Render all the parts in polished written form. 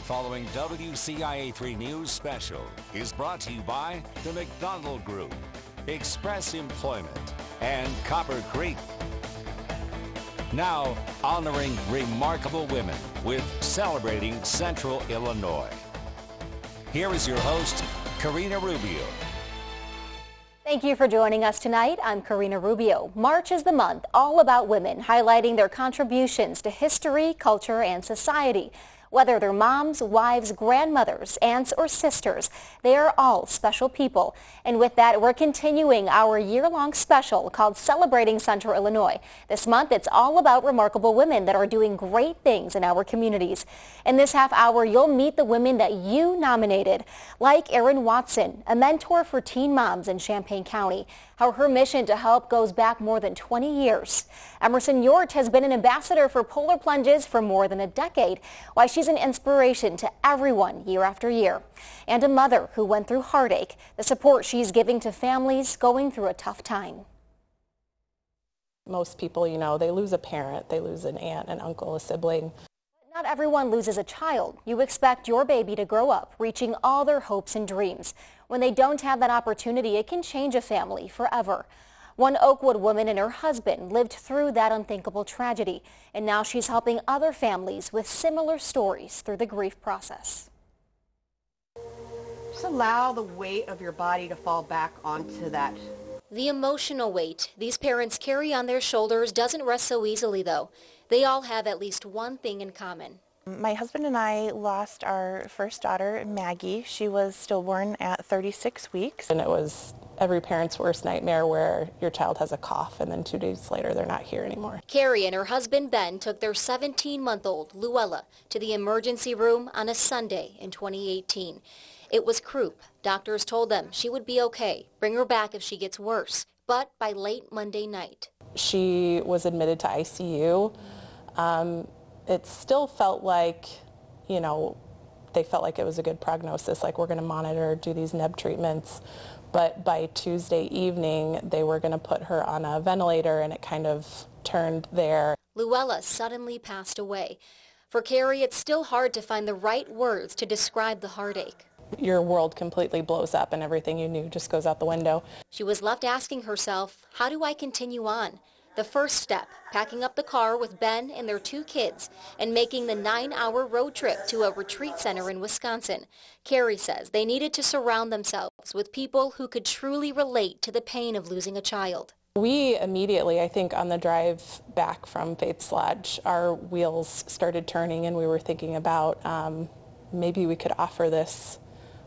following WCIA 3 News Special is brought to you by the McDonald Group, Express Employment, and Copper Creek. Now, honoring remarkable women with Celebrating Central Illinois. Here is your host, Karina Rubio. Thank you for joining us tonight. I'm Karina Rubio. March is the month all about women, highlighting their contributions to history, culture, and society. Whether they're moms, wives, grandmothers, aunts, or sisters, they are all special people. And with that, we're continuing our year-long special called Celebrating Central Illinois. This month, it's all about remarkable women that are doing great things in our communities. In this half hour, you'll meet the women that you nominated, like Erin Watson, a mentor for teen moms in Champaign County. How her mission to help goes back more than 20 years. Emerson Yort has been an ambassador for polar plunges for more than a decade. Why she's an inspiration to everyone year after year. And a mother who went through heartache, the support she's giving to families going through a tough time. Most people, you know, they lose a parent, they lose an aunt, an uncle, a sibling. Not everyone loses a child. You expect your baby to grow up, reaching all their hopes and dreams. When they don't have that opportunity, it can change a family forever. One Oakwood woman and her husband lived through that unthinkable tragedy, and now she's helping other families with similar stories through the grief process. Just allow the weight of your body to fall back onto that. The emotional weight these parents carry on their shoulders doesn't rest so easily, though. They all have at least one thing in common. My husband and I lost our first daughter, Maggie. She was stillborn at 36 weeks. And it was every parent's worst nightmare where your child has a cough and then 2 days later they're not here anymore. Carrie and her husband Ben took their 17-month-old Luella to the emergency room on a Sunday in 2018. It was croup. Doctors told them she would be okay. Bring her back if she gets worse. But by late Monday night, she was admitted to ICU. It still felt like, you know, they felt like it was a good prognosis, like we're going to monitor, do these neb treatments. But by Tuesday evening, they were going to put her on a ventilator, and it kind of turned there. Luella suddenly passed away. For Carrie, it's still hard to find the right words to describe the heartache. Your world completely blows up and everything you knew just goes out the window. She was left asking herself, how do I continue on? The first step, packing up the car with Ben and their 2 kids and making the 9-hour road trip to a retreat center in Wisconsin. Carrie says they needed to surround themselves with people who could truly relate to the pain of losing a child. We immediately, I think on the drive back from Faith's Lodge, our wheels started turning and we were thinking about maybe we could offer this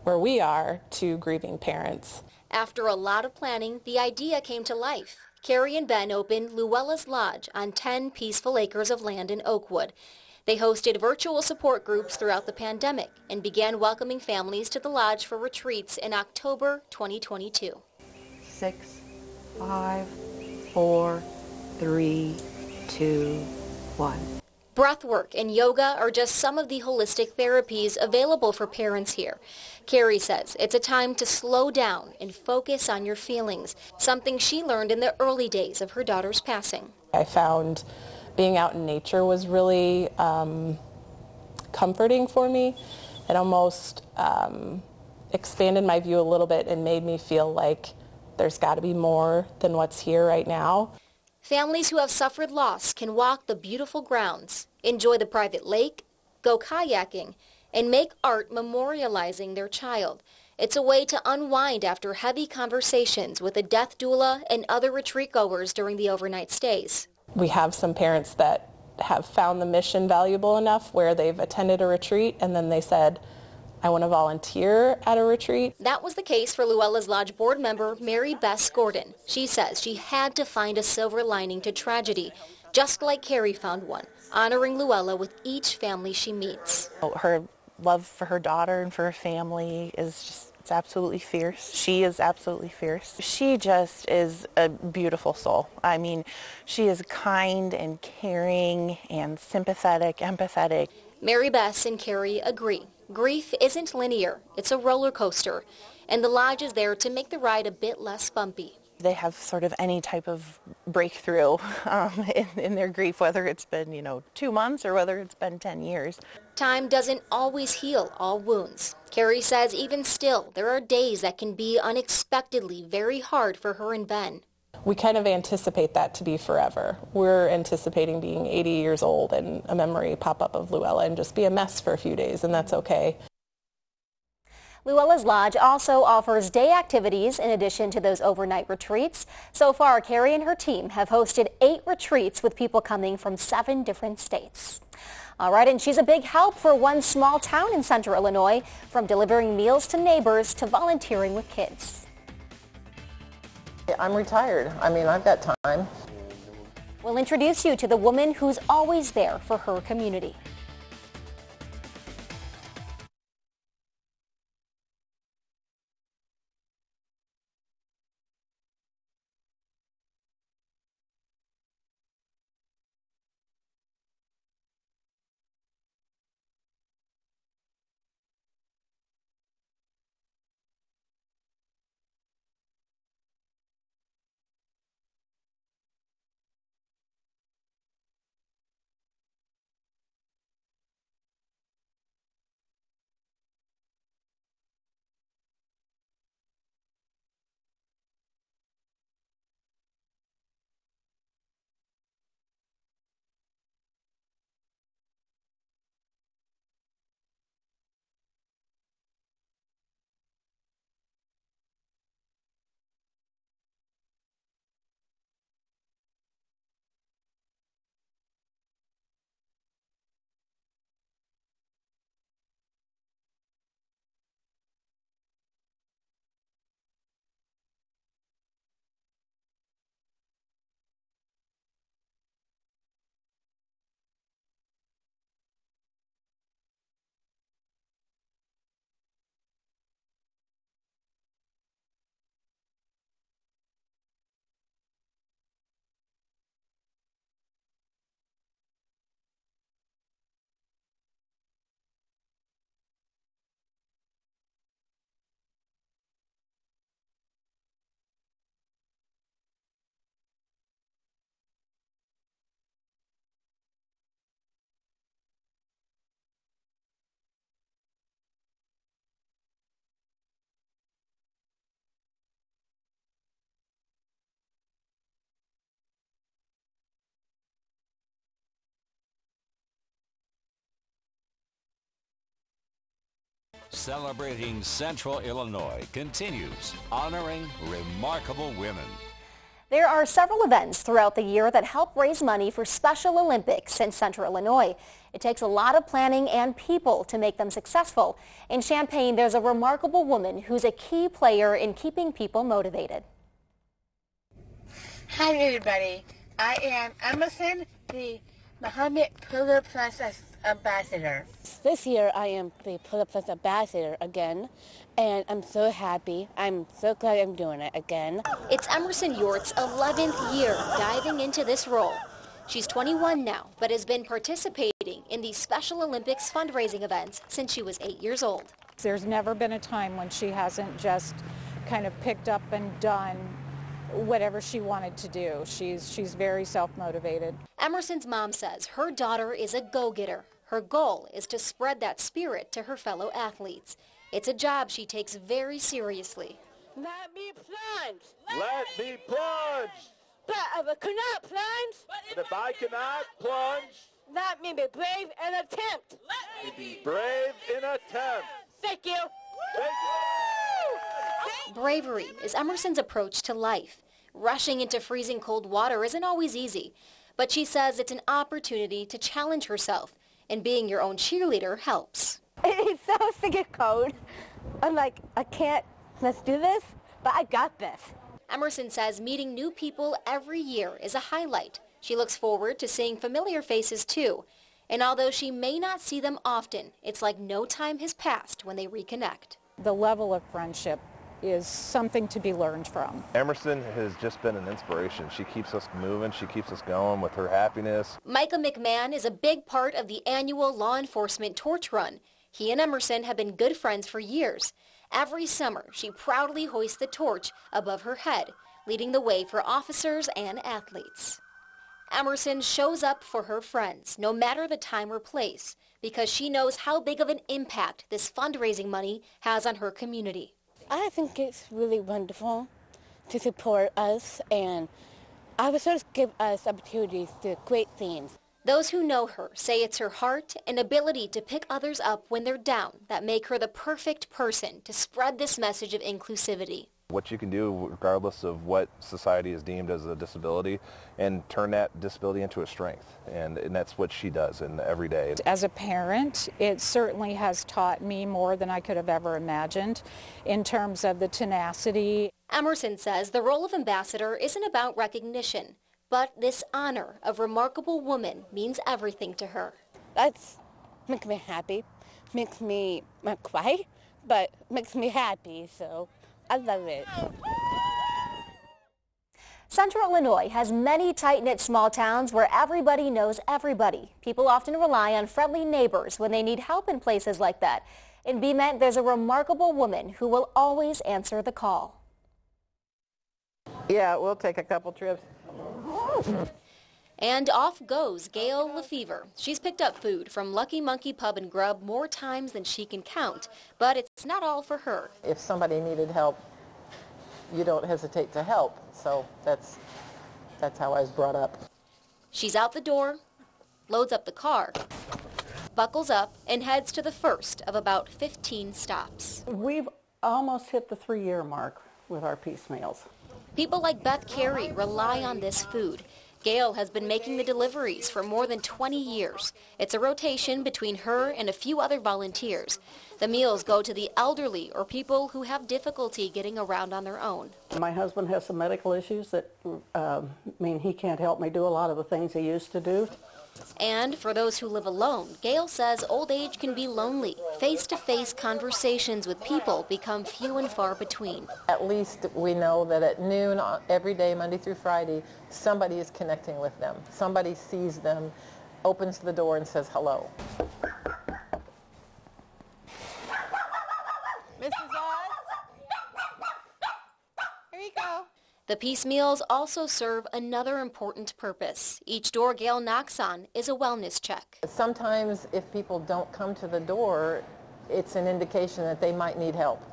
where we are to grieving parents. After a lot of planning, the idea came to life. Carrie and Ben opened Luella's Lodge on 10 peaceful acres of land in Oakwood. They hosted virtual support groups throughout the pandemic and began welcoming families to the lodge for retreats in October 2022. 6, 5, 4, 3, 2, 1. Breathwork and yoga are just some of the holistic therapies available for parents here. Carrie says it's a time to slow down and focus on your feelings, something she learned in the early days of her daughter's passing. I found being out in nature was really comforting for me. It almost expanded my view a little bit and made me feel like there's got to be more than what's here right now. Families who have suffered loss can walk the beautiful grounds, enjoy the private lake, go kayaking, and make art memorializing their child. It's a way to unwind after heavy conversations with a death doula and other retreat goers during the overnight stays. We have some parents that have found the mission valuable enough where they've attended a retreat and then they said, I want to volunteer at a retreat. That was the case for Luella's Lodge board member Mary Bess Gordon. She says she had to find a silver lining to tragedy, just like Carrie found one, honoring Luella with each family she meets. Her love for her daughter and for her family is just, it's absolutely fierce. She is absolutely fierce. She just is a beautiful soul. I mean, she is kind and caring and sympathetic, empathetic. Mary Bess and Carrie agree. Grief isn't linear. It's a roller coaster, and the lodge is there to make the ride a bit less bumpy. they have sort of any type of breakthrough in their grief, whether it's been, 2 months or whether it's been 10 years. Time doesn't always heal all wounds. Carrie says even still, there are days that can be unexpectedly very hard for her and Ben. We kind of anticipate that to be forever. We're anticipating being 80 years old and a memory pop up of Luella and just be a mess for a few days, and that's okay. Luella's Lodge also offers day activities in addition to those overnight retreats. So far, Carrie and her team have hosted 8 retreats with people coming from 7 different states. All right, and she's a big help for one small town in central Illinois, from delivering meals to neighbors to volunteering with kids. I'm retired. I've got time. We'll introduce you to the woman who's always there for her community. Celebrating Central Illinois continues, honoring remarkable women. There are several events throughout the year that help raise money for Special Olympics in Central Illinois. It takes a lot of planning and people to make them successful. In Champaign, there's a remarkable woman who's a key player in keeping people motivated. Hi everybody, I am Emerson, the Muhammad Polar Plus Ambassador. This year I am the Polar Plus Ambassador again, and I'm so happy. I'm so glad I'm doing it again. It's Emerson Yort's 11th year diving into this role. She's 21 now, but has been participating in these Special Olympics fundraising events since she was 8 years old. There's never been a time when she hasn't just kind of picked up and done whatever she wanted to do. She's very self-motivated. Emerson's mom says her daughter is a go-getter. Her goal is to spread that spirit to her fellow athletes. It's a job she takes very seriously. Let me plunge! Let me plunge! But if I cannot plunge, But if I cannot plunge, let me be brave and attempt. let me be brave in attempt. Thank you. Thank you. Bravery is Emerson's approach to life. Rushing into freezing cold water isn't always easy, but she says it's an opportunity to challenge herself, and being your own cheerleader helps. It's so freaking cold. I'm like, I can't, let's do this, but I got this. Emerson says meeting new people every year is a highlight. She looks forward to seeing familiar faces too. And although she may not see them often, it's like no time has passed when they reconnect. The level of friendship is something to be learned from. Emerson has just been an inspiration. She keeps us moving. She keeps us going with her happiness. Micah McMahon is a big part of the annual law enforcement torch run. He and Emerson have been good friends for years. Every summer, she proudly hoists the torch above her head, leading the way for officers and athletes. Emerson shows up for her friends, no matter the time or place, because she knows how big of an impact this fundraising money has on her community. I think it's really wonderful to support us, and officers give us opportunities to create themes. Those who know her say it's her heart and ability to pick others up when they're down that make her the perfect person to spread this message of inclusivity. What you can do regardless of what society is deemed as a disability and turn that disability into a strength. And that's what she does every day. As a parent, it certainly has taught me more than I could have ever imagined in terms of the tenacity. Emerson says the role of ambassador isn't about recognition, but this honor of remarkable woman means everything to her. That makes me happy, makes me not cry, but makes me happy, so I love it. Central Illinois has many tight-knit small towns where everybody knows everybody. People often rely on friendly neighbors when they need help in places like that. In Bemet, there's a remarkable woman who will always answer the call. Yeah, we'll take a couple trips. And off goes Gail Lefevre. She's picked up food from Lucky Monkey Pub and Grub more times than she can count, but it's not all for her. If somebody needed help, you don't hesitate to help. So that's how I was brought up. She's out the door, loads up the car, buckles up, and heads to the first of about 15 stops. We've almost hit the 3-year mark with our piece meals. People like Beth Carey rely on this food. Gail has been making the deliveries for more than 20 years. It's a rotation between her and a few other volunteers. The meals go to the elderly or people who have difficulty getting around on their own. My husband has some medical issues that mean he can't help me do a lot of the things he used to do. And for those who live alone, Gail says old age can be lonely. Face-to-face conversations with people become few and far between. At least we know that at noon every day, Monday through Friday, somebody is connecting with them. Somebody sees them, opens the door and says hello. Mrs. Oz? Here you go. The piece meals also serve another important purpose. Each door Gail knocks on is a wellness check. Sometimes if people don't come to the door, it's an indication that they might need help.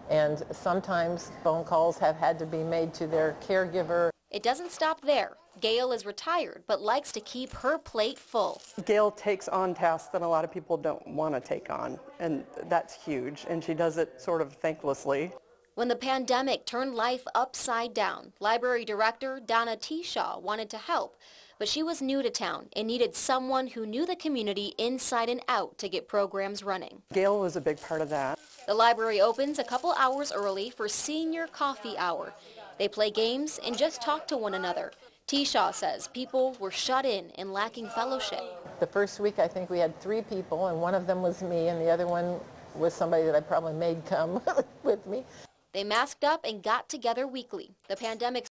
And sometimes phone calls have had to be made to their caregiver. It doesn't stop there. Gail is retired but likes to keep her plate full. Gail takes on tasks that a lot of people don't want to take on, and that's huge, and she does it sort of thanklessly. When the pandemic turned life upside down, Library Director Donna T. Shaw wanted to help, but she was new to town and needed someone who knew the community inside and out to get programs running. Gail was a big part of that. The library opens a couple hours early for Senior Coffee Hour. They play games and just talk to one another. T. Shaw says people were shut in and lacking fellowship. The first week I think we had 3 people, and one of them was me, and the other one was somebody that I probably made come with me. They masked up and got together weekly. The pandemic